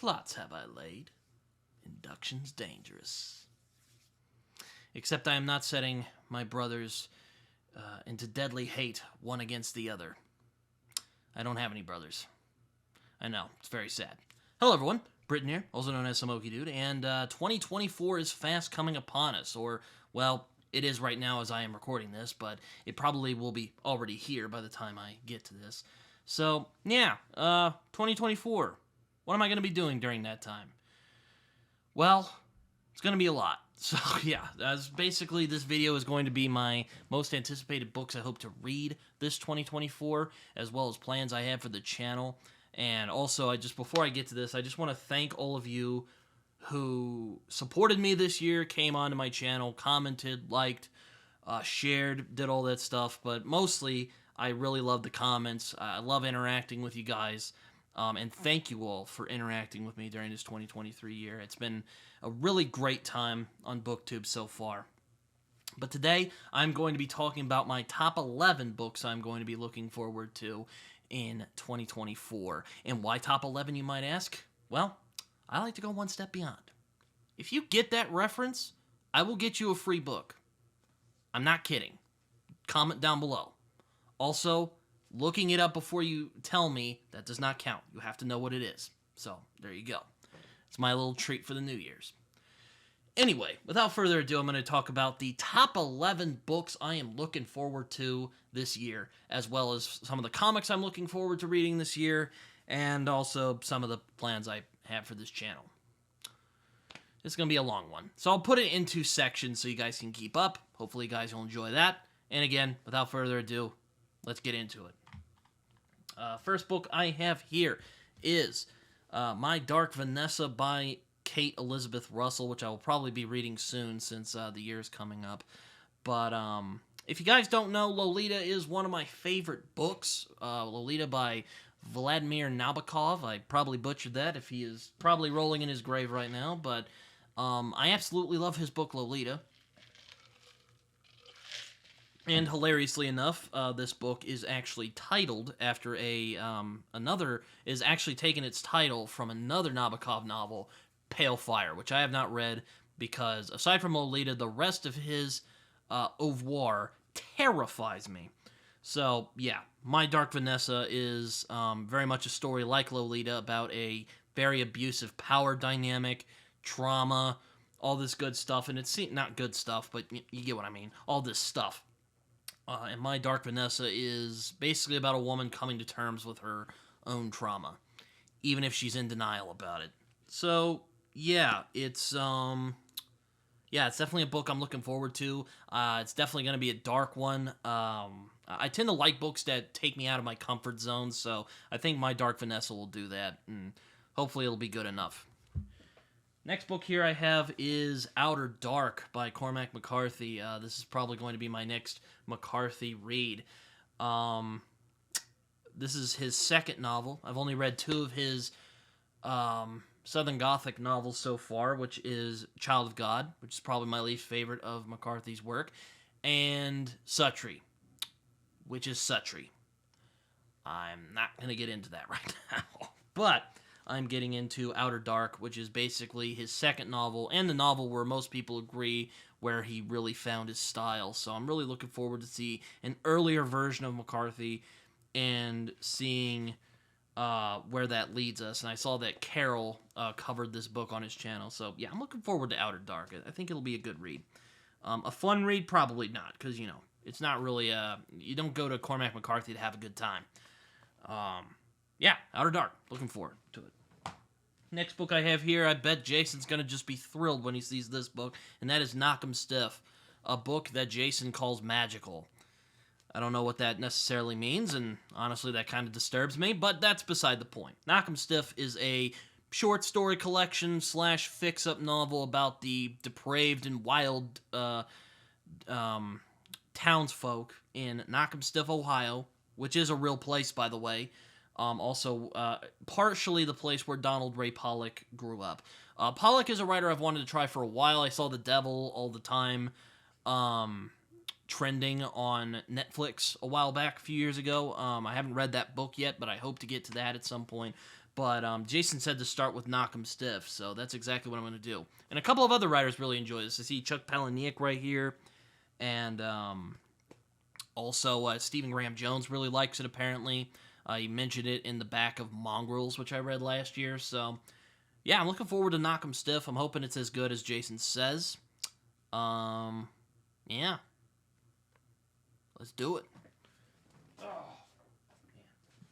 plots have I laid? Induction's dangerous. Except I am not setting my brothers into deadly hate one against the other. I don't have any brothers. I know, it's very sad. Hello everyone, Britton here, also known as Smoky Dude, and 2024 is fast coming upon us, or, well, it is right now as I am recording this, but it probably will be already here by the time I get to this. So, yeah, 2024. What am I going to be doing during that time? Well, it's going to be a lot. So, yeah, as basically this video is going to be my most anticipated books I hope to read this 2024, as well as plans I have for the channel. And also, before I get to this, I just want to thank all of you who supported me this year, came onto my channel, commented, liked, shared, did all that stuff. But mostly, I really love the comments. I love interacting with you guys. And thank you all for interacting with me during this 2023 year. It's been a really great time on BookTube so far. But today, I'm going to be talking about my top 11 books I'm going to be looking forward to in 2024. And why top 11, you might ask? Well, I like to go one step beyond. If you get that reference, I will get you a free book. I'm not kidding. Comment down below. Also, looking it up before you tell me, that does not count. You have to know what it is. So, there you go. It's my little treat for the New Year's. Anyway, without further ado, I'm going to talk about the top 11 books I am looking forward to this year, as well as some of the comics I'm looking forward to reading this year, and also some of the plans I have for this channel. It's going to be a long one. So I'll put it into sections so you guys can keep up. Hopefully you guys will enjoy that. And again, without further ado, let's get into it. First book I have here is My Dark Vanessa by Kate Elizabeth Russell, which I will probably be reading soon since the year is coming up. But if you guys don't know, Lolita is one of my favorite books. Lolita by Vladimir Nabokov. I probably butchered that if he is probably rolling in his grave right now. But I absolutely love his book Lolita. And hilariously enough, this book is actually titled after is actually taking its title from another Nabokov novel, Pale Fire, which I have not read because, aside from Lolita, the rest of his oeuvre terrifies me. So, yeah, My Dark Vanessa is very much a story like Lolita about a very abusive power dynamic, trauma, all this good stuff. And it's not good stuff, but you get what I mean. All this stuff. And My Dark Vanessa is basically about a woman coming to terms with her own trauma, even if she's in denial about it. So, yeah, it's definitely a book I'm looking forward to. It's definitely going to be a dark one. I tend to like books that take me out of my comfort zone, so I think My Dark Vanessa will do that, and hopefully it'll be good enough. Next book here I have is Outer Dark by Cormac McCarthy. This is probably going to be my next McCarthy read. This is his second novel. I've only read two of his Southern Gothic novels so far, which is Child of God, which is probably my least favorite of McCarthy's work, and Suttree, which is Suttree. I'm not going to get into that right now, but I'm getting into Outer Dark, which is basically his second novel, and the novel where most people agree where he really found his style. So I'm really looking forward to see an earlier version of McCarthy and seeing where that leads us. And I saw that Carol covered this book on his channel. So yeah, I'm looking forward to Outer Dark. I think it'll be a good read. A fun read? Probably not, because, it's not really you don't go to Cormac McCarthy to have a good time. Yeah, Outer Dark. Looking forward to it. Next book I have here, I bet Jason's going to just be thrilled when he sees this book, and that is Knock 'em Stiff, a book that Jason calls magical. I don't know what that necessarily means, and honestly that kind of disturbs me, but that's beside the point. Knock 'em Stiff is a short story collection / fix-up novel about the depraved and wild townsfolk in Knock 'em Stiff, Ohio, which is a real place, by the way. Also, partially the place where Donald Ray Pollock grew up. Pollock is a writer I've wanted to try for a while. I saw The Devil all the time trending on Netflix a while back, a few years ago. I haven't read that book yet, but I hope to get to that at some point. But Jason said to start with Knock 'em Stiff, so that's exactly what I'm going to do. And a couple of other writers really enjoy this. I see Chuck Palahniuk right here, and also Stephen Graham Jones really likes it, apparently. He mentioned it in the back of Mongrels, which I read last year. So, yeah, I'm looking forward to Knock 'em Stiff. I'm hoping it's as good as Jason says. Yeah. Let's do it.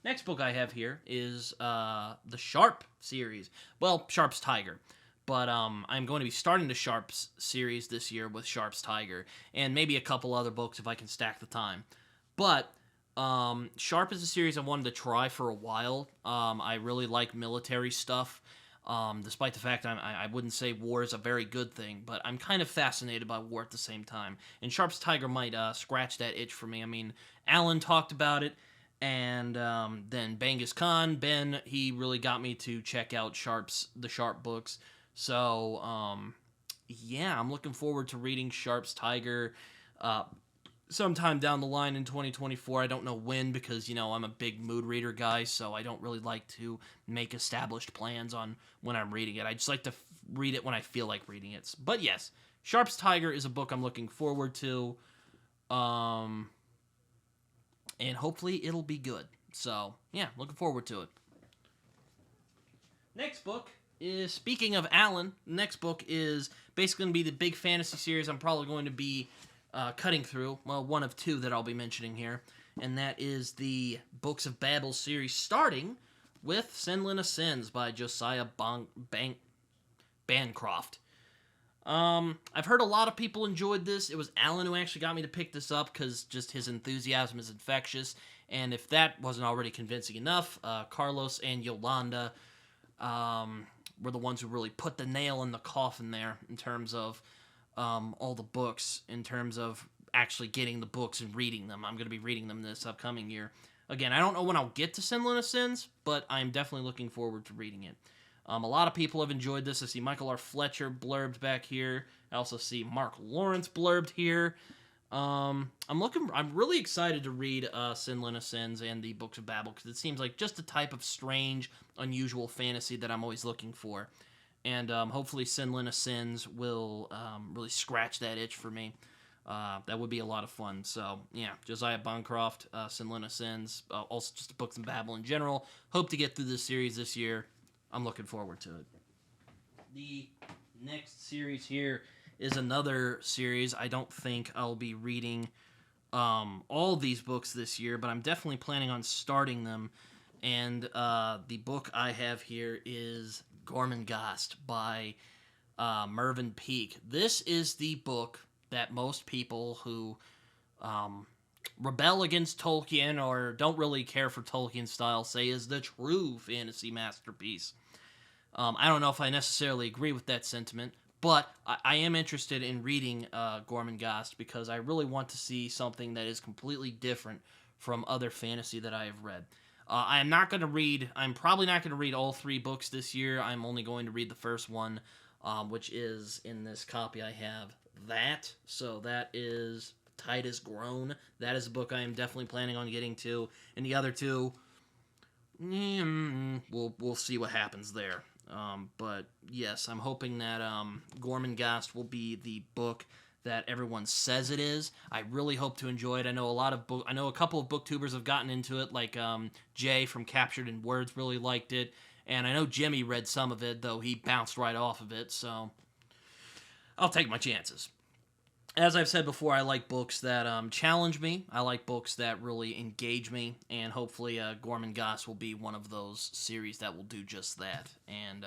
Next book I have here is the Sharp series. Well, Sharp's Tiger. But I'm going to be starting the Sharp's series this year with Sharp's Tiger. And maybe a couple other books if I can stack the time. But Sharp is a series I wanted to try for a while. I really like military stuff. Despite the fact I wouldn't say war is a very good thing, but I'm kind of fascinated by war at the same time. And Sharp's Tiger might scratch that itch for me. I mean, Alan talked about it, and then Genghis Khan, Ben, he really got me to check out the Sharp books. So, yeah, I'm looking forward to reading Sharp's Tiger sometime down the line in 2024. I don't know when because, I'm a big mood reader guy, so I don't really like to make established plans on when I'm reading it. I just like to read it when I feel like reading it. But yes, Sharp's Tiger is a book I'm looking forward to, and hopefully it'll be good. So, yeah, looking forward to it. Next book is, speaking of Alan, the next book is basically going to be the big fantasy series I'm probably going to be cutting through. Well, one of two that I'll be mentioning here, and that is the Books of Babel series, starting with Sinlin of Sins by Josiah Bancroft. I've heard a lot of people enjoyed this. It was Alan who actually got me to pick this up because just his enthusiasm is infectious, and if that wasn't already convincing enough, Carlos and Yolanda were the ones who really put the nail in the coffin there in terms of all the books, in terms of actually getting the books and reading them. I'm going to be reading them this upcoming year. Again, I don't know when I'll get to Sinlin of Sins, but I'm definitely looking forward to reading it. A lot of people have enjoyed this. I see Michael R. Fletcher blurbed back here. I also see Mark Lawrence blurbed here. I'm really excited to read Sinlin of Sins and the Books of Babel because it seems like just the type of strange, unusual fantasy that I'm always looking for. And hopefully Sinlin of Sins will really scratch that itch for me. That would be a lot of fun. So, yeah, Josiah Bancroft, Sinlin of Sins, also just the Books of Babel in general. Hope to get through this series this year. I'm looking forward to it. The next series here is another series. I don't think I'll be reading all these books this year, but I'm definitely planning on starting them. And the book I have here is Gorman Gores by Mervyn Peake. This is the book that most people who rebel against Tolkien or don't really care for Tolkien style say is the true fantasy masterpiece. I don't know if I necessarily agree with that sentiment, but I am interested in reading Gorman Gores because I really want to see something that is completely different from other fantasy that I have read. I'm probably not going to read all three books this year. I'm only going to read the first one, which is in this copy I have that. So that is Titus Grown. That is a book I am definitely planning on getting to. And the other two, we'll see what happens there. But yes, I'm hoping that Gorman Gores will be the book that everyone says it is. I really hope to enjoy it. I know a couple of booktubers have gotten into it, like Jay from Captured in Words really liked it, and I know Jimmy read some of it, though he bounced right off of it, so I'll take my chances. As I've said before, I like books that challenge me. I like books that really engage me, and hopefully Gorman Gores will be one of those series that will do just that. And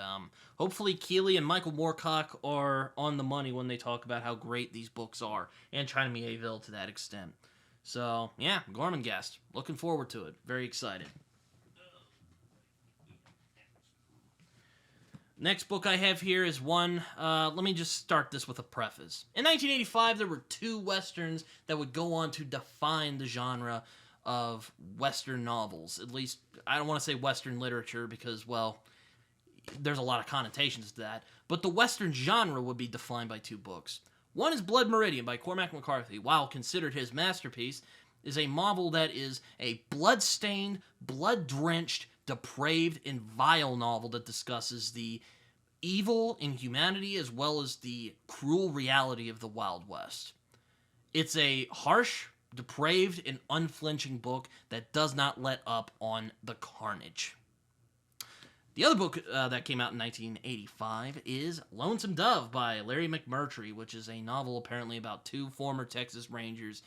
hopefully Keeley and Michael Moorcock are on the money when they talk about how great these books are, and China Miéville to that extent. So, yeah, Gorman Gores. Looking forward to it. Very excited. Next book I have here is one, let me just start this with a preface. In 1985, there were two Westerns that would go on to define the genre of Western novels. At least, I don't want to say Western literature because, well, there's a lot of connotations to that. But the Western genre would be defined by two books. One is Blood Meridian by Cormac McCarthy. While considered his masterpiece, is a novel that is a blood-stained, blood-drenched, depraved, and vile novel that discusses the evil in humanity as well as the cruel reality of the Wild West. It's a harsh, depraved, and unflinching book that does not let up on the carnage. The other book that came out in 1985 is Lonesome Dove by Larry McMurtry, which is a novel apparently about two former Texas Rangers.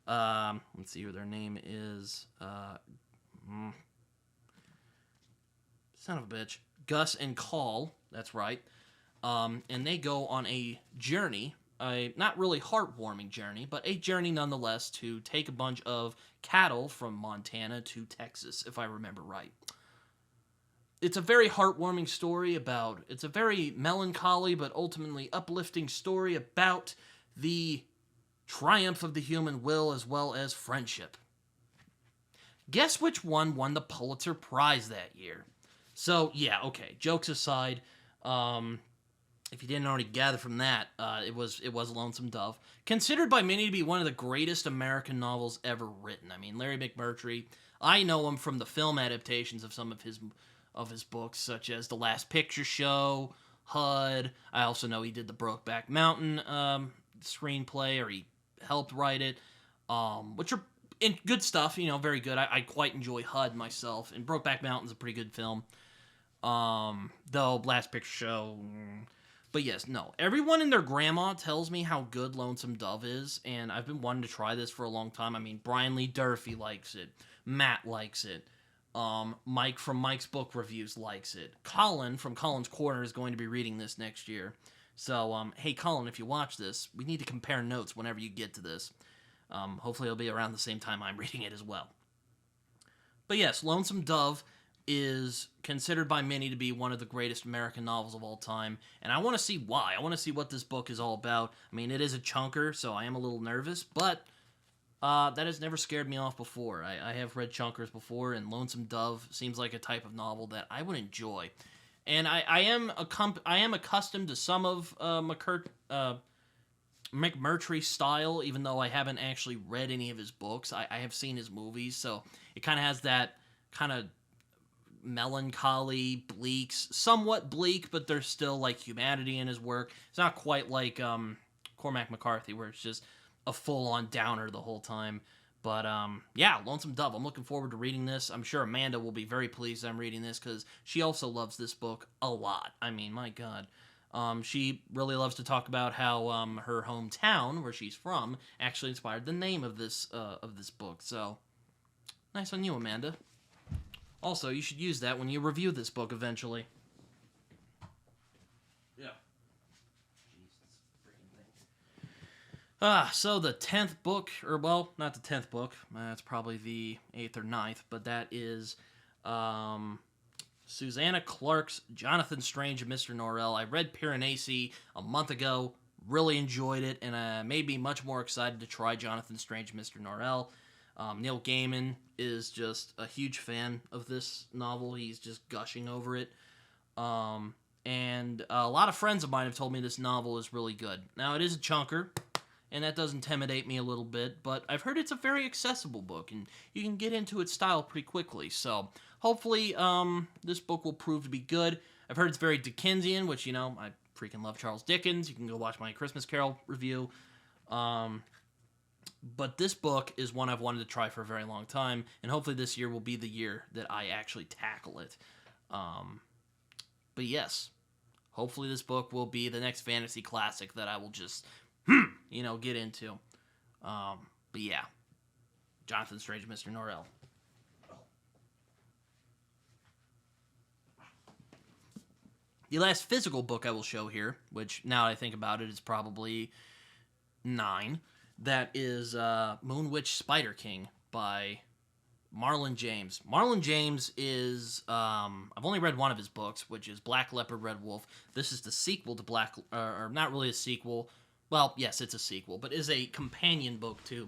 Let's see who their name is. Son of a bitch. Gus and Call, that's right. And they go on a journey, a not really heartwarming journey, but a journey nonetheless to take a bunch of cattle from Montana to Texas, if I remember right. It's a very heartwarming story it's a very melancholy but ultimately uplifting story about the triumph of the human will as well as friendship. Guess which one won the Pulitzer Prize that year? So, yeah, okay, jokes aside, if you didn't already gather from that, it was Lonesome Dove. Considered by many to be one of the greatest American novels ever written. I mean, Larry McMurtry, I know him from the film adaptations of some of his books, such as The Last Picture Show, HUD. I also know he did the Brokeback Mountain screenplay, or he helped write it, which are good stuff, very good. I quite enjoy HUD myself, and Brokeback Mountain's a pretty good film. Though Last Picture Show... But yes, no. Everyone and their grandma tells me how good Lonesome Dove is, and I've been wanting to try this for a long time. I mean, Brian Lee Durfee likes it. Matt likes it. Mike from Mike's Book Reviews likes it. Colin from Colin's Corner is going to be reading this next year. So, hey, Colin, if you watch this, we need to compare notes whenever you get to this. Hopefully it'll be around the same time I'm reading it as well. But yes, Lonesome Dove is considered by many to be one of the greatest American novels of all time, and I want to see why. I want to see what this book is all about. I mean, it is a chunker, so I am a little nervous, but that has never scared me off before. I have read chunkers before, and Lonesome Dove seems like a type of novel that I would enjoy. And I am accustomed to some of McMurtry's style, even though I haven't actually read any of his books. I have seen his movies, so it kind of has that kind of melancholy, somewhat bleak, but there's still like humanity in his work. It's not quite like Cormac McCarthy, where it's just a full-on downer the whole time. But yeah, Lonesome Dove. I'm looking forward to reading this. I'm sure Amanda will be very pleased I'm reading this, because she also loves this book a lot. I mean, my God. She really loves to talk about how her hometown, where she's from, actually inspired the name of this book. So, nice on you, Amanda. Also, you should use that when you review this book eventually. Yeah. So the 10th book, or well, not the 10th book, it's probably the 8th or 9th, but that is Susanna Clarke's Jonathan Strange and Mr. Norell. I read Piranesi a month ago, really enjoyed it, and made me much more excited to try Jonathan Strange and Mr. Norell. Neil Gaiman is just a huge fan of this novel. He's just gushing over it. And a lot of friends of mine have told me this novel is really good. Now, it is a chunker, and that does intimidate me a little bit, but I've heard it's a very accessible book, and you can get into its style pretty quickly. So, hopefully, this book will prove to be good. I've heard it's very Dickensian, which, I freaking love Charles Dickens. You can go watch my Christmas Carol review. But this book is one I've wanted to try for a very long time, and hopefully this year will be the year that I actually tackle it. But yes, hopefully this book will be the next fantasy classic that I will just, get into. But yeah, Jonathan Strange, Mr. Norell. The last physical book I will show here, which now that I think about it is probably 9, that is Moon Witch Spider King by Marlon James. Marlon James is, I've only read one of his books, which is Black Leopard, Red Wolf. This is the sequel to or not really a sequel. Well, yes, it's a sequel, but is a companion book to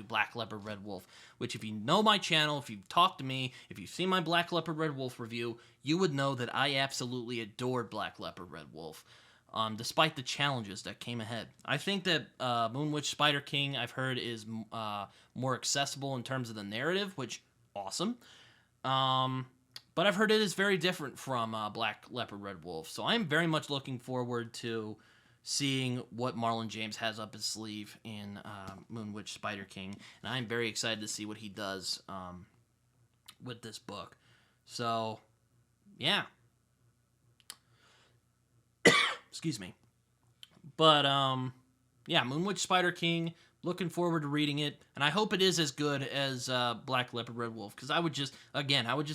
Black Leopard, Red Wolf, which if you know my channel, if you've talked to me, if you've seen my Black Leopard, Red Wolf review, you would know that I absolutely adored Black Leopard, Red Wolf, despite the challenges that came ahead. I think that Moon Witch Spider King, I've heard, is more accessible in terms of the narrative, which, awesome. But But I've heard it is very different from Black Leopard Red Wolf, so I'm very much looking forward to seeing what Marlon James has up his sleeve in Moon Witch Spider King, and I'm very excited to see what he does with this book. So, yeah. Excuse me. But, yeah, Moon Witch Spider King, looking forward to reading it, and I hope it is as good as Black Leopard Red Wolf, because I would just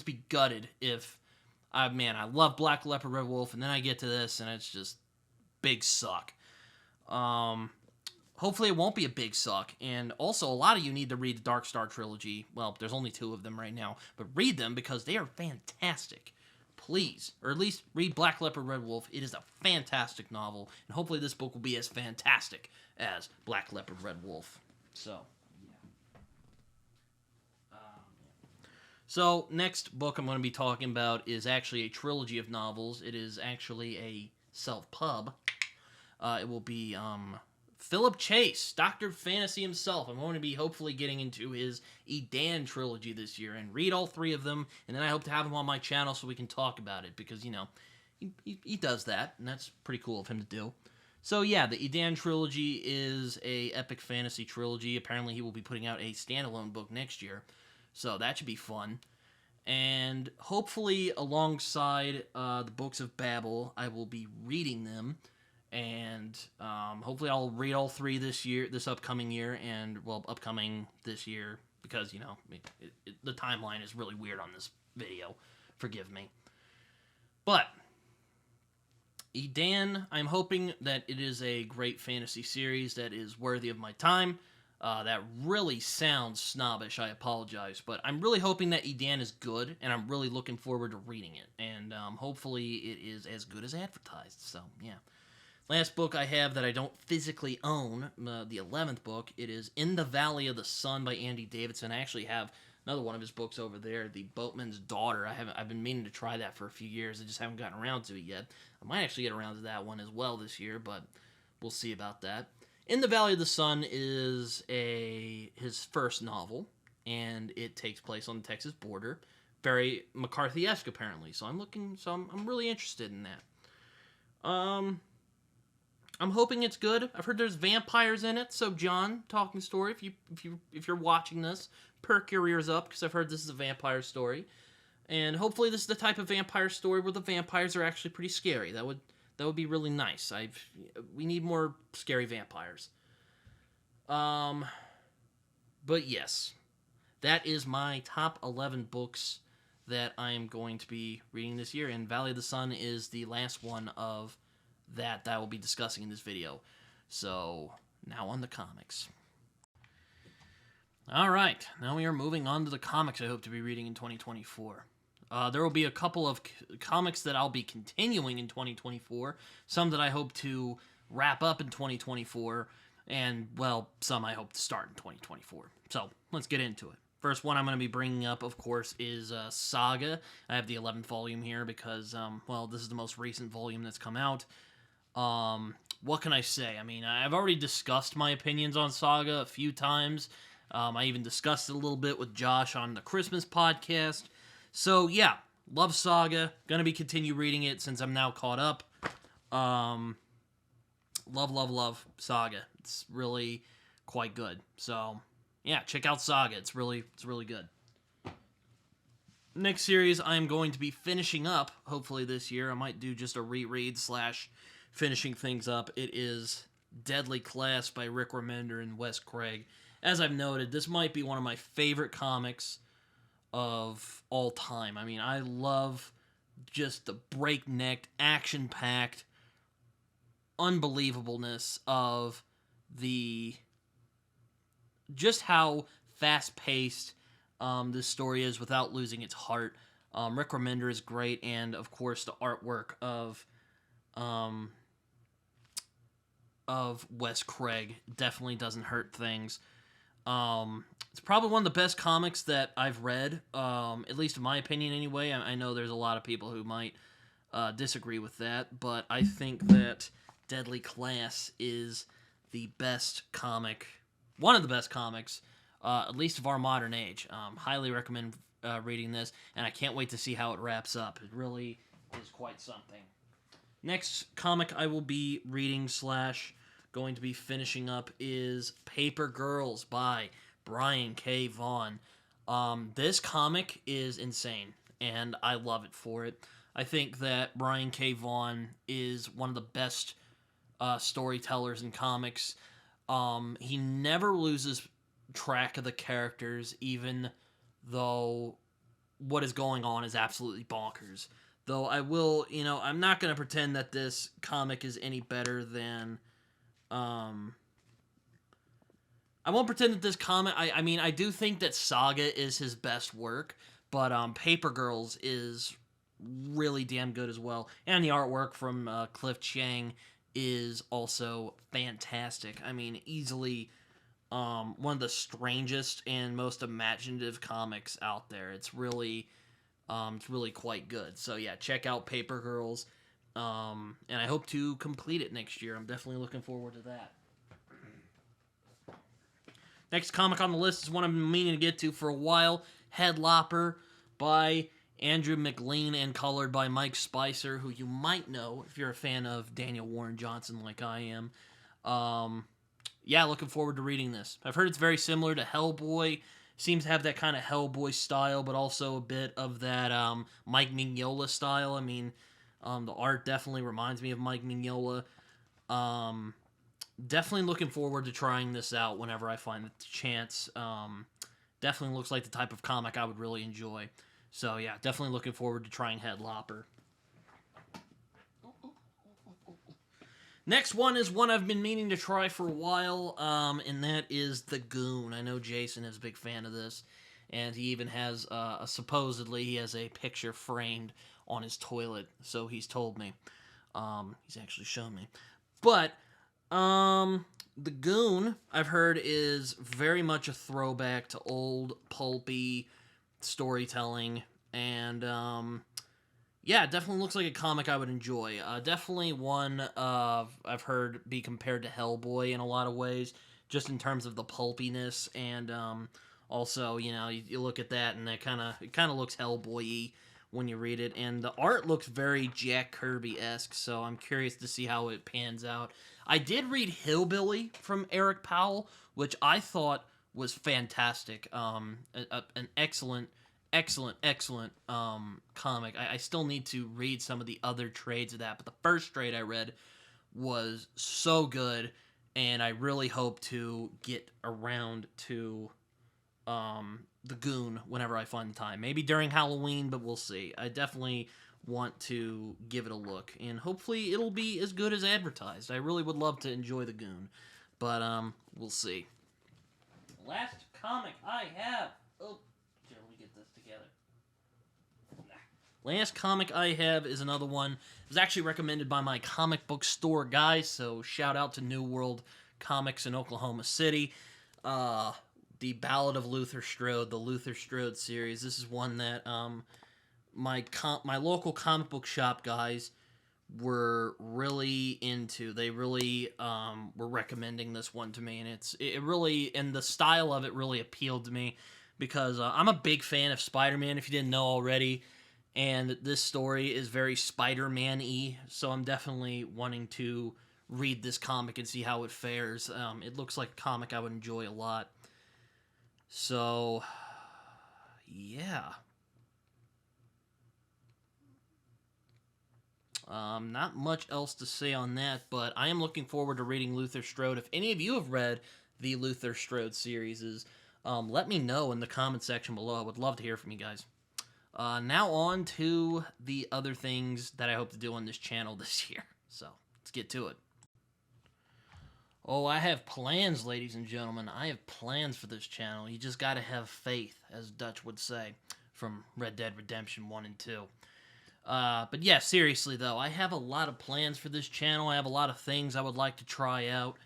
be gutted if, man, I love Black Leopard Red Wolf, and then I get to this, and it's just big suck. Hopefully it won't be a big suck, and also a lot of you need to read the Dark Star Trilogy. Well, there's only 2 of them right now, but read them because they are fantastic. Please, or at least read Black Leopard Red Wolf. It is a fantastic novel, and hopefully this book will be as fantastic as Black Leopard Red Wolf. So, yeah. So, next book I'm going to be talking about is actually a trilogy of novels. It is actually a self-pub. It will be Philip Chase, Dr. Fantasy himself. I'm going to be hopefully getting into his Edan Trilogy this year and read all 3 of them, and then I hope to have him on my channel so we can talk about it, because, you know, he does that, and that's pretty cool of him to do. So, yeah, the Edan Trilogy is a epic fantasy trilogy. Apparently he will be putting out a standalone book next year, so that should be fun. And hopefully alongside the Books of Babel, I will be reading them. And hopefully I'll read all 3 this upcoming year, and, well, upcoming this year, because, you know, the timeline is really weird on this video. Forgive me. But, Edan, I'm hoping that it is a great fantasy series that is worthy of my time. That really sounds snobbish, I apologize, but I'm really hoping that Edan is good, and I'm really looking forward to reading it. And hopefully it is as good as advertised, so, yeah. Last book I have that I don't physically own, the 11th book, it is In the Valley of the Sun by Andy Davidson. I actually have another one of his books over there, The Boatman's Daughter. I've been meaning to try that for a few years. I just haven't gotten around to it yet. I might actually get around to that one as well this year, but we'll see about that. In the Valley of the Sun is his first novel, and it takes place on the Texas border. Very McCarthy-esque, apparently. So I'm really interested in that. I'm hoping it's good. I've heard there's vampires in it, so John, Talking Story, if you're watching this, perk your ears up, because I've heard this is a vampire story, and hopefully this is the type of vampire story where the vampires are actually pretty scary. That would be really nice. We need more scary vampires. But yes, that is my top 11 books that I am going to be reading this year, and Valley of the Sun is the last one of that I will be discussing in this video. So, now on the comics. Alright, now we are moving on to the comics I hope to be reading in 2024. There will be a couple of comics that I'll be continuing in 2024, some that I hope to wrap up in 2024, and, well, some I hope to start in 2024. So, let's get into it. First one I'm going to be bringing up, of course, is Saga. I have the 11th volume here because, well, this is the most recent volume that's come out. What can I say? I mean, I've already discussed my opinions on Saga a few times. I even discussed it a little bit with Josh on the Christmas podcast. So, yeah, love Saga. Gonna be continue reading it since I'm now caught up. Love Saga. It's really quite good. So, yeah, check out Saga. It's really good. Next series I'm going to be finishing up, hopefully this year. I might do just a reread / finishing things up. It is Deadly Class by Rick Remender and Wes Craig. As I've noted, this might be one of my favorite comics of all time. I mean, I love just the breakneck, action-packed unbelievableness of just how fast-paced this story is without losing its heart. Rick Remender is great, and of course the artwork of Wes Craig definitely doesn't hurt things. It's probably one of the best comics that I've read, at least in my opinion anyway. I know there's a lot of people who might disagree with that, but I think that Deadly Class is the best comic, one of the best comics, at least of our modern age. Highly recommend reading this, and I can't wait to see how it wraps up. It really is quite something. Next comic I will be reading / going to be finishing up is Paper Girls by Brian K. Vaughan. This comic is insane, and I love it for it. I think that Brian K. Vaughan is one of the best storytellers in comics. He never loses track of the characters, even though what is going on is absolutely bonkers. Though I will, I'm not going to pretend that this comic is any better than... I won't pretend that this comic... I mean, I do think that Saga is his best work, but Paper Girls is really damn good as well. And the artwork from Cliff Chiang is also fantastic. I mean, easily one of the strangest and most imaginative comics out there. It's really quite good. So yeah, check out Paper Girls, and I hope to complete it next year. I'm definitely looking forward to that. Next comic on the list is one I've been meaning to get to for a while, Head Lopper by Andrew McLean and colored by Mike Spicer, who you might know if you're a fan of Daniel Warren Johnson like I am. Yeah, looking forward to reading this. I've heard it's very similar to Hellboy. Seems to have that kind of Hellboy style, but also a bit of that Mike Mignola style. I mean, the art definitely reminds me of Mike Mignola. Definitely looking forward to trying this out whenever I find the chance. Definitely looks like the type of comic I would really enjoy. So yeah, definitely looking forward to trying Head Lopper. Next one is one I've been meaning to try for a while, and that is The Goon. I know Jason is a big fan of this, and he even has, supposedly, he has a picture framed on his toilet, so he's told me. He's actually shown me. But, The Goon, I've heard, is very much a throwback to old, pulpy storytelling, and, yeah, it definitely looks like a comic I would enjoy. Definitely one I've heard be compared to Hellboy in a lot of ways, just in terms of the pulpiness, and also, you look at that and it kind of looks Hellboy-y when you read it, and the art looks very Jack Kirby-esque, so I'm curious to see how it pans out. I did read Hillbilly from Eric Powell, which I thought was fantastic. An excellent comic. I still need to read some of the other trades of that, but the first trade I read was so good, and I really hope to get around to The Goon whenever I find the time. Maybe during Halloween, but we'll see. I definitely want to give it a look, and hopefully it'll be as good as advertised. I really would love to enjoy The Goon, but we'll see. Last comic I have... Oh, here, let me get this together. Last comic I have is another one. It was actually recommended by my comic book store guys, so shout out to New World Comics in Oklahoma City. The Ballad of Luther Strode, the Luther Strode series. This is one that my local comic book shop guys were really into. They really were recommending this one to me, and it really, and the style of it really appealed to me because I'm a big fan of Spider-Man, if you didn't know already, and this story is very Spider-Man-y, so I'm definitely wanting to read this comic and see how it fares. It looks like a comic I would enjoy a lot. So, yeah. Not much else to say on that, but I am looking forward to reading Luther Strode. If any of you have read the Luther Strode series, let me know in the comment section below. I would love to hear from you guys. Now on to the other things that I hope to do on this channel this year. So, let's get to it. Oh, I have plans, ladies and gentlemen. I have plans for this channel. You just gotta have faith, as Dutch would say, from Red Dead Redemption 1 and 2. But yeah, seriously though, I have a lot of plans for this channel. I have a lot of things I would like to try out.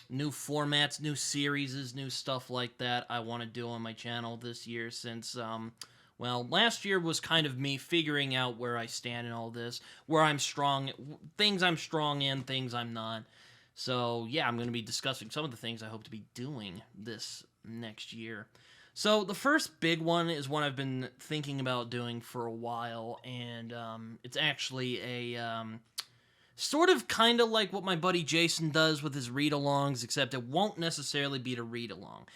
New formats, new series, new stuff like that I want to do on my channel this year since, well, last year was kind of me figuring out where I stand in all this, where I'm strong, things I'm strong in, things I'm not. So, yeah, I'm going to be discussing some of the things I hope to be doing this next year. So the first big one is one I've been thinking about doing for a while, and it's actually a sort of kind of like what my buddy Jason does with his read-alongs, except it won't necessarily be to read-along.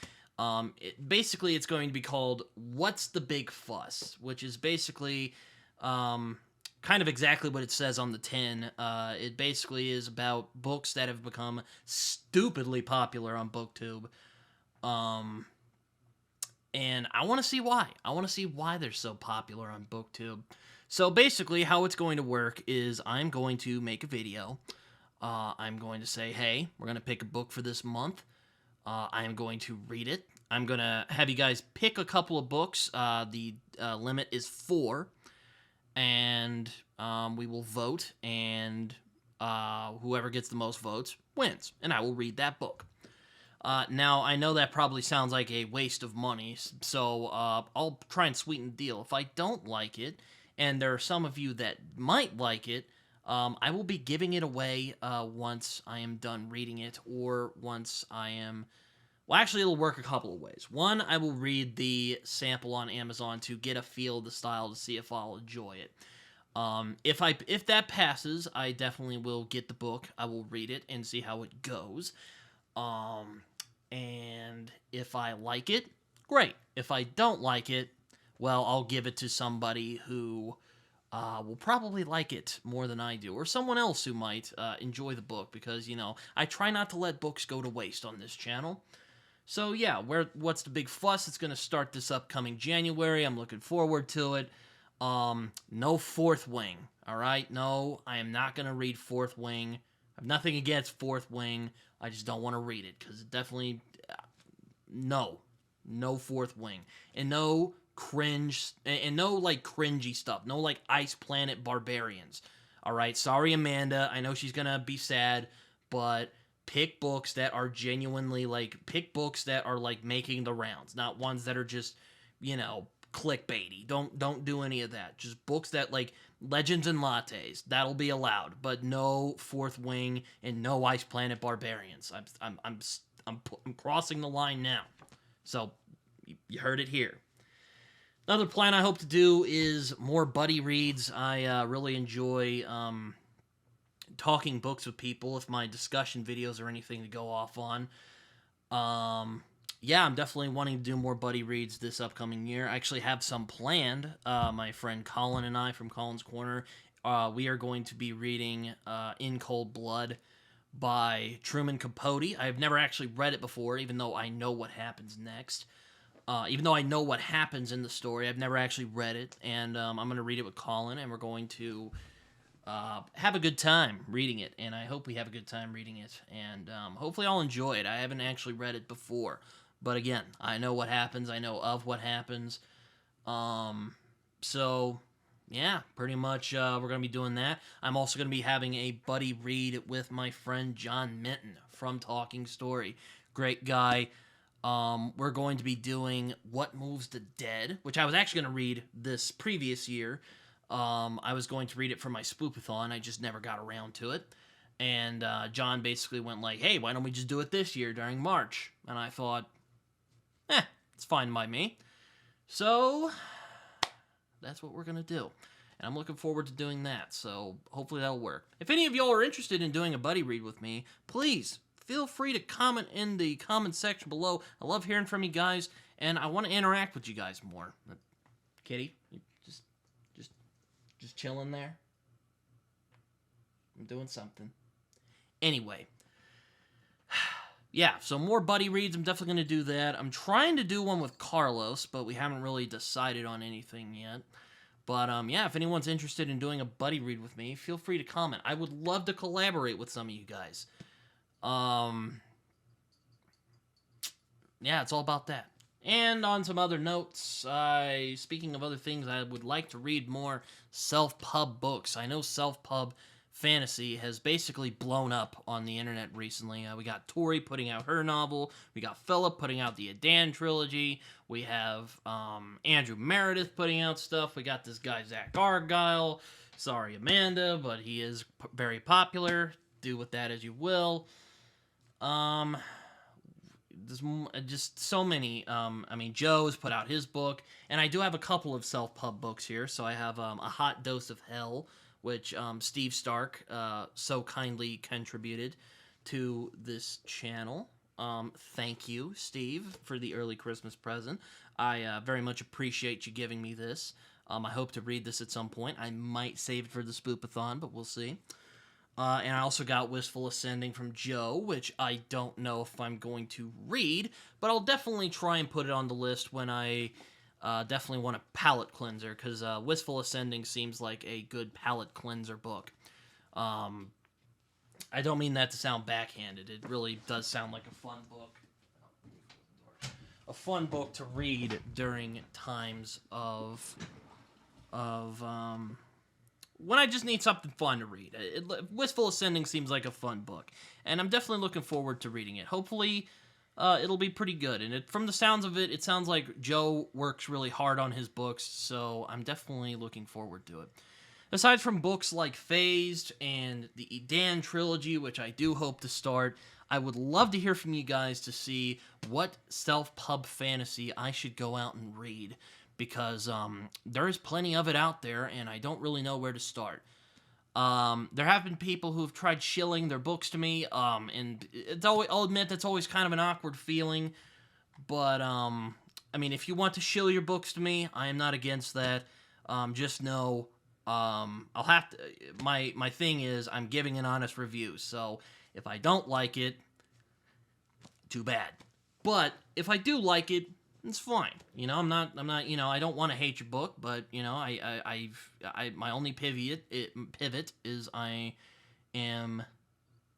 Basically, it's going to be called What's the Big Fuss, which is basically kind of exactly what it says on the tin. It basically is about books that have become stupidly popular on BookTube. And I want to see why. I want to see why they're so popular on BookTube. So basically, how it's going to work is I'm going to make a video. I'm going to say, hey, we're going to pick a book for this month. I'm going to read it. I'm going to have you guys pick a couple of books. The limit is 4. And we will vote. And whoever gets the most votes wins. And I will read that book. Now, I know that probably sounds like a waste of money, so I'll try and sweeten the deal. If I don't like it, and there are some of you that might like it, I will be giving it away once I am done reading it, or once I am... Well, actually, it'll work a couple of ways. One, I will read the sample on Amazon to get a feel of the style to see if I'll enjoy it. If that passes, I definitely will get the book. I will read it and see how it goes. And if I like it, great. If I don't like it, well, I'll give it to somebody who will probably like it more than I do, or someone else who might enjoy the book, because, you know, I try not to let books go to waste on this channel. So, yeah, What's the Big Fuss? It's going to start this upcoming January. I'm looking forward to it. No Fourth Wing, all right? No, I am not going to read Fourth Wing. I have nothing against Fourth Wing. I just don't want to read it, because it definitely... No Fourth Wing. And no cringe... And no, like, cringy stuff. No, like, Ice Planet Barbarians. Alright, sorry, Amanda. I know she's gonna be sad, but pick books that are genuinely, like... Pick books that are, like, making the rounds. Not ones that are just, you know, clickbaity. Don't do any of that. Just books that, like... Legends and Lattes, that'll be allowed, but no Fourth Wing and no Ice Planet Barbarians. I'm crossing the line now. So you heard it here. Another plan I hope to do is more buddy reads. I really enjoy talking books with people. If my discussion videos are anything to go off on. Yeah, I'm definitely wanting to do more buddy reads this upcoming year. I actually have some planned. My friend Colin and I from Colin's Corner, we are going to be reading In Cold Blood by Truman Capote. I've never actually read it before, even though I know what happens next. Even though I know what happens in the story, I've never actually read it. And I'm going to read it with Colin, and we're going to have a good time reading it. And I hope we have a good time reading it. And hopefully I'll enjoy it. I haven't actually read it before. But again, I know what happens. I know of what happens. So, yeah, pretty much we're going to be doing that. I'm also going to be having a buddy read with my friend John Minton from Talking Story. Great guy. We're going to be doing What Moves the Dead, which I was actually going to read this previous year. I was going to read it for my Spoopathon. I just never got around to it. And John basically went like, hey, why don't we just do it this year during March? And I thought... it's fine by me. So, that's what we're going to do. And I'm looking forward to doing that, so hopefully that'll work. If any of y'all are interested in doing a buddy read with me, please feel free to comment in the comment section below. I love hearing from you guys, and I want to interact with you guys more. Kitty, you just chilling there? I'm doing something. Anyway. Yeah, so more buddy reads. I'm definitely going to do that. I'm trying to do one with Carlos, but we haven't really decided on anything yet. But, yeah, if anyone's interested in doing a buddy read with me, feel free to comment. I would love to collaborate with some of you guys. Yeah, it's all about that. And on some other notes, speaking of other things, I would like to read more self-pub books. I know self-pub fantasy has basically blown up on the internet recently. We got Tori putting out her novel. We got Philip putting out the Edan Trilogy. We have Andrew Meredith putting out stuff. We got this guy, Zach Argyle. Sorry, Amanda, but he is very popular. Do with that as you will. there's just so many. I mean, Joe's put out his book, and I do have a couple of self-pub books here. So I have A Hot Dose of Hell, which Steve Stark so kindly contributed to this channel. Thank you, Steve, for the early Christmas present. I very much appreciate you giving me this. I hope to read this at some point. I might save it for the Spoopathon, but we'll see. And I also got Whistful Ascending from Joe, which I don't know if I'm going to read, but I'll definitely try and put it on the list when I definitely want a palate cleanser, because Whistful Ascending seems like a good palate cleanser book. I don't mean that to sound backhanded. It really does sound like a fun book. A fun book to read during times of when I just need something fun to read. Wistful Ascending seems like a fun book, and I'm definitely looking forward to reading it. Hopefully, it'll be pretty good. And from the sounds of it, it sounds like Joe works really hard on his books, so I'm definitely looking forward to it. Aside from books like Phased and the Edan Trilogy, which I do hope to start, I would love to hear from you guys to see what self-pub fantasy I should go out and read, because there is plenty of it out there, and I don't really know where to start. There have been people who have tried shilling their books to me, and I'll admit that's always kind of an awkward feeling, but, I mean, if you want to shill your books to me, I am not against that. Just know, I'll have to, my thing is, I'm giving an honest review, so if I don't like it, too bad. But if I do like it, it's fine. You know, I'm not, I don't want to hate your book, but, my only pivot is I am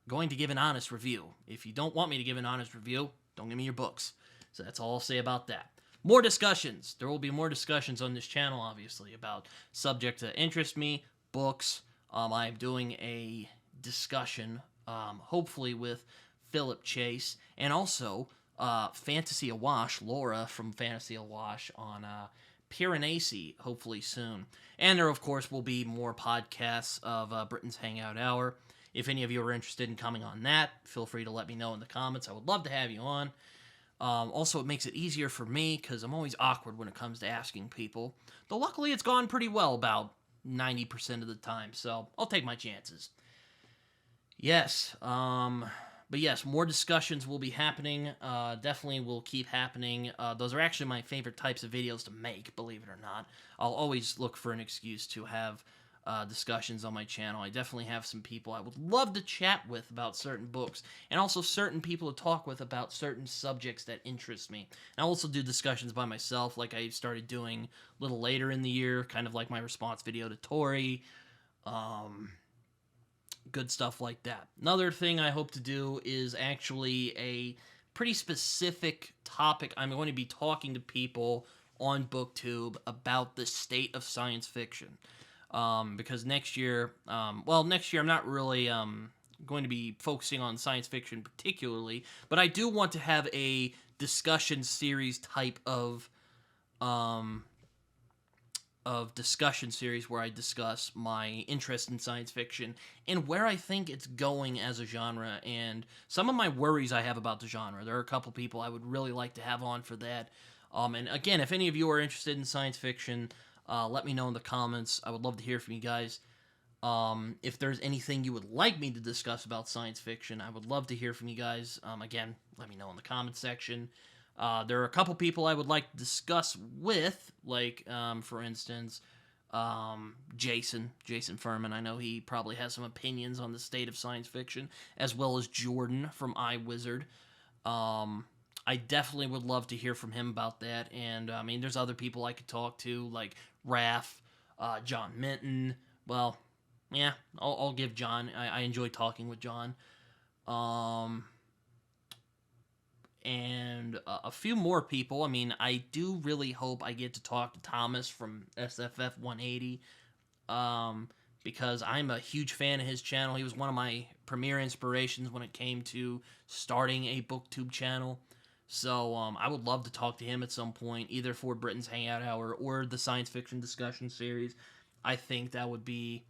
going to give an honest review. If you don't want me to give an honest review, don't give me your books. So that's all I'll say about that. More discussions. There will be more discussions on this channel, obviously, about subjects that interest me, books. I'm doing a discussion, hopefully with Philip Chase, and also Fantasy Awash, Laura from Fantasy Awash on Piranesi, hopefully soon. And there, of course, will be more podcasts of Britain's Hangout Hour. If any of you are interested in coming on that, feel free to let me know in the comments. I would love to have you on. Also, it makes it easier for me, because I'm always awkward when it comes to asking people. Though luckily, it's gone pretty well about 90% of the time, so I'll take my chances. Yes, but yes, more discussions will be happening. Definitely will keep happening. Those are actually my favorite types of videos to make, believe it or not. I'll always look for an excuse to have discussions on my channel. I definitely have some people I would love to chat with about certain books, and also certain people to talk with about certain subjects that interest me. And I'll also do discussions by myself, like I started doing a little later in the year, kind of like my response video to Tori. Good stuff like that. Another thing I hope to do is actually a pretty specific topic. I'm going to be talking to people on BookTube about the state of science fiction. Because next year, next year I'm not really going to be focusing on science fiction particularly, but I do want to have a discussion series type of discussion series where I discuss my interest in science fiction and where I think it's going as a genre, and some of my worries I have about the genre. There are a couple people I would really like to have on for that. And again, if any of you are interested in science fiction, let me know in the comments. I would love to hear from you guys. If there's anything you would like me to discuss about science fiction, I would love to hear from you guys. Again, let me know in the comments section. There are a couple people I would like to discuss with, like, for instance, Jason Furman. I know he probably has some opinions on the state of science fiction, as well as Jordan from iWizard. I definitely would love to hear from him about that, and, I mean, there's other people I could talk to, like Raph, John Minton. Well, yeah, I'll give John, I enjoy talking with John. And a few more people. I mean, I do really hope I get to talk to Thomas from SFF 180, because I'm a huge fan of his channel. He was one of my premier inspirations when it came to starting a BookTube channel. So I would love to talk to him at some point, either for Britain's Hangout Hour or the science fiction discussion series. I think that would be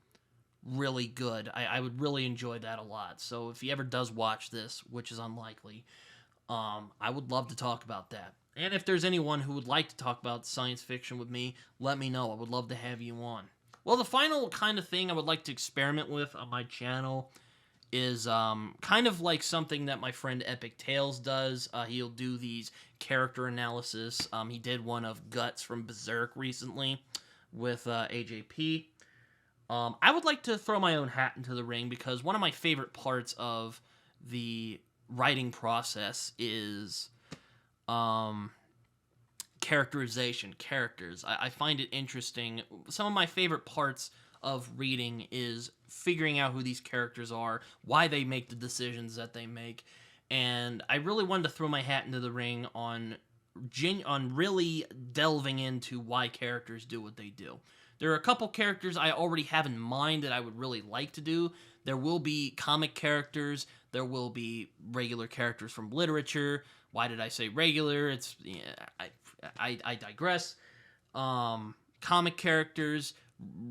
really good. I would really enjoy that a lot. So if he ever does watch this, which is unlikely, I would love to talk about that. And if there's anyone who would like to talk about science fiction with me, let me know. I would love to have you on. Well, the final kind of thing I would like to experiment with on my channel is kind of like something that my friend Epic Tales does. He'll do these character analysis. He did one of Guts from Berserk recently with AJP. I would like to throw my own hat into the ring because one of my favorite parts of the writing process is characterization, characters. I find it interesting. Some of my favorite parts of reading is figuring out who these characters are, why they make the decisions that they make, and I really wanted to throw my hat into the ring on really delving into why characters do what they do. There are a couple characters I already have in mind that I would really like to do. There will be comic characters. There will be regular characters from literature. Why did I say regular? It's I digress. Comic characters,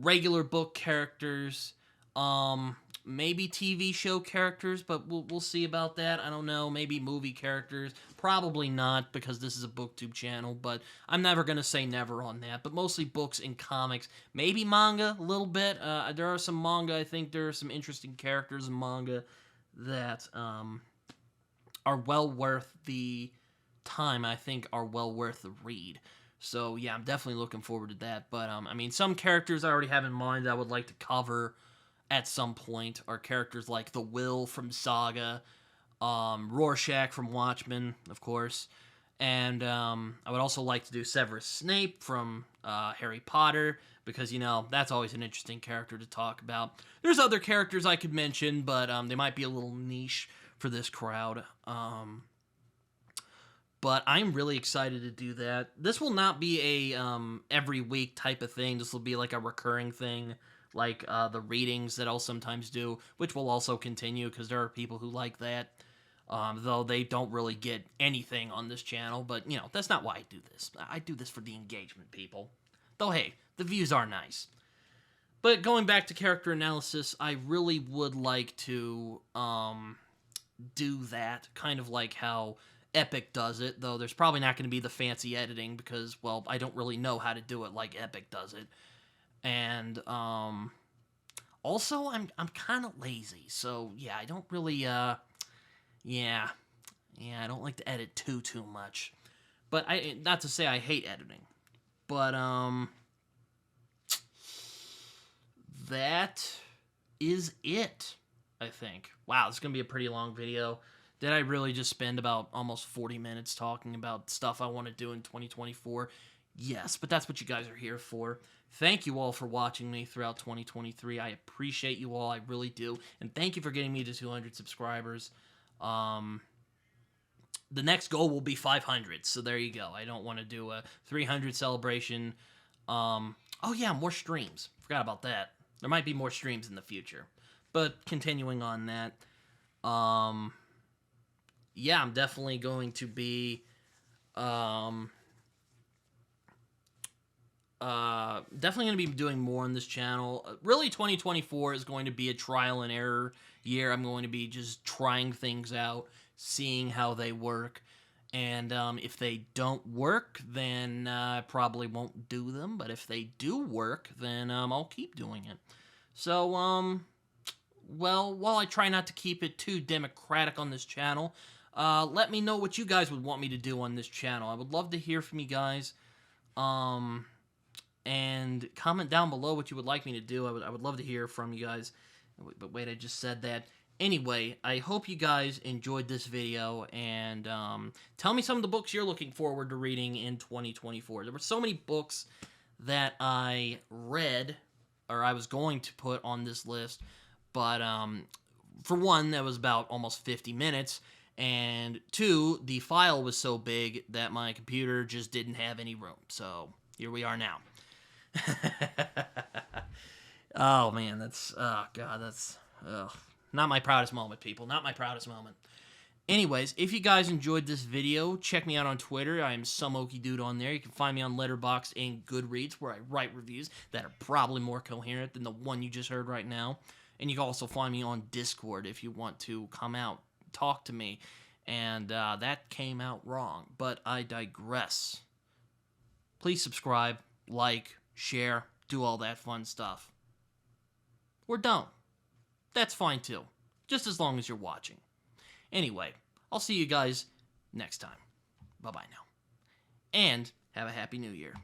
regular book characters, maybe TV show characters, but we'll see about that. I don't know. Maybe movie characters. Probably not, because this is a booktube channel, but I'm never going to say never on that. But mostly books and comics. Maybe manga, a little bit. There are some manga. I think there are some interesting characters in manga that are well worth the time. I think are well worth the read. So, yeah, I'm definitely looking forward to that. But, I mean, some characters I already have in mind that I would like to cover at some point are characters like the Will from Saga, Rorschach from Watchmen, of course, and I would also like to do Severus Snape from Harry Potter, because, you know, that's always an interesting character to talk about. There's other characters I could mention, but they might be a little niche for this crowd. But I'm really excited to do that. This will not be a every week type of thing. This will be like a recurring thing, like the readings that I'll sometimes do, which will also continue because there are people who like that. Though they don't really get anything on this channel, but, you know, that's not why I do this. I do this for the engagement, people. Though, hey, the views are nice. But going back to character analysis, I really would like to do that, kind of like how Epic does it, though there's probably not going to be the fancy editing because, well, I don't really know how to do it like Epic does it. And, also, I'm kind of lazy, so, yeah, I don't really, Yeah, I don't like to edit too much. But not to say I hate editing. But, that is it, I think. Wow, this is going to be a pretty long video. Did I really just spend about almost 40 minutes talking about stuff I want to do in 2024? Yes, but that's what you guys are here for. Thank you all for watching me throughout 2023. I appreciate you all, I really do. And thank you for getting me to 200 subscribers. The next goal will be 500, so there you go. I don't want to do a 300 celebration. Oh yeah, more streams. Forgot about that. There might be more streams in the future. But continuing on that, yeah, I'm definitely going to be, definitely going to be doing more on this channel. Really, 2024 is going to be a trial and error year. I'm going to be just trying things out, seeing how they work, and if they don't work, then I probably won't do them, but if they do work, then I'll keep doing it. So, well, while I try not to keep it too democratic on this channel, let me know what you guys would want me to do on this channel. I would love to hear from you guys, and comment down below what you would like me to do. I would love to hear from you guys. But wait, I just said that. Anyway, I hope you guys enjoyed this video, and tell me some of the books you're looking forward to reading in 2024. There were so many books that I read, or I was going to put on this list, but for one, that was about almost 50 minutes, and two, the file was so big that my computer just didn't have any room. So here we are now. Oh man, that's, oh god, that's, ugh. Not my proudest moment, people. Not my proudest moment. Anyways, if you guys enjoyed this video, check me out on Twitter. I am some Okie Dude on there. You can find me on Letterboxd and Goodreads, where I write reviews that are probably more coherent than the one you just heard right now. And you can also find me on Discord if you want to come out, talk to me, and that came out wrong. But I digress. Please subscribe, like, share, do all that fun stuff. Or don't. That's fine too, just as long as you're watching. Anyway, I'll see you guys next time. Bye-bye now. And have a Happy New Year.